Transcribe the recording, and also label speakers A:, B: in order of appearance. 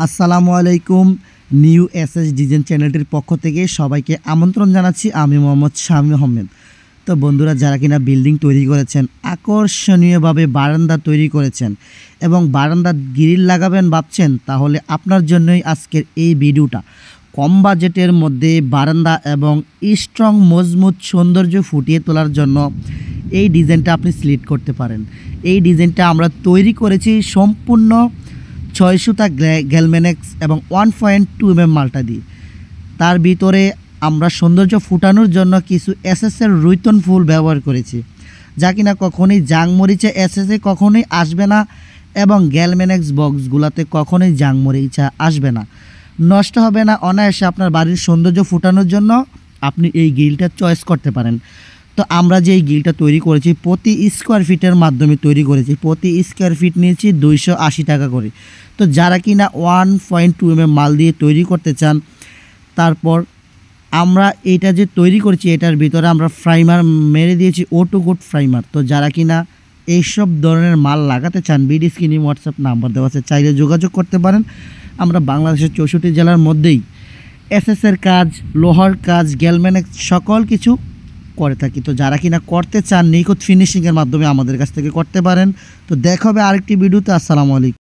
A: আসসালামু আলাইকুম। New SS design চ্যানেলটির পক্ষ থেকে সবাইকে আমন্ত্রণ জানাচ্ছি। আমি মোহাম্মদ শামীম আহমেদ। তো বন্ধুরা, যারা কিনা বিল্ডিং তৈরি করেছেন, আকর্ষণীয়ভাবে বারান্দা তৈরি করেছেন এবং বারান্দার গ্রিল লাগাবেন ভাবছেন, তাহলে আপনার জন্যই আজকের এই ভিডিওটা। কম বাজেটের মধ্যে বারান্দা এবং স্ট্রং মজবুত সৌন্দর্য ফুটিয়ে তোলার জন্য এই ডিজাইনটা আপনি সিলেক্ট করতে পারেন। এই ডিজাইনটা আমরা তৈরি করেছি সম্পূর্ণ 6 সুতা গ্যালম্যানেক্স এবং 1.2 মালটা দিয়ে। তার ভিতরে আমরা সৌন্দর্য ফুটানোর জন্য কিছু এসএসের রুইতন ফুল ব্যবহার করেছি, যা কিনা কখনোই জাংমরিচা এসএসে কখনোই আসবে না এবং গ্যালম্যানেক্স বক্সগুলোতে কখনোই জাংমরিচা আসবে না, নষ্ট হবে না। অনায়াসে আপনার বাড়ির সৌন্দর্য ফুটানোর জন্য আপনি এই গ্রিলটা চয়েস করতে পারেন। তো আমরা যে এই গ্রিলটা তৈরি করেছি প্রতি স্কোয়ার ফিটের মাধ্যমে তৈরি করেছি। প্রতি স্কোয়ার ফিট নিয়েছি 280 টাকা করে। তো যারা কিনা 1.2 মাল দিয়ে তৈরি করতে চান, তারপর আমরা এইটা যে তৈরি করছি এটার ভিতরে আমরা প্রাইমার মেরে দিয়েছি, O2 কোড প্রাইমার। তো যারা কিনা এইসব ধরনের মাল লাগাতে চান, ভিডিও স্ক্রিনে হোয়াটসঅ্যাপ নাম্বার দেওয়া আছে, চাইলে যোগাযোগ করতে পারেন। আমরা বাংলাদেশের 64 জেলার মধ্যেই এসএসের কাজ, লোহার কাজ, গ্যালম্যানেক্স সকল কিছু করে থাকি। তো যারা কিনা করতে চান নিখুঁত ফিনিশিংয়ের মাধ্যমে আমাদের কাছ থেকে করতে পারেন। তো দেখা হবে আরেকটি ভিডিওতে। আসসালামু আলাইকুম।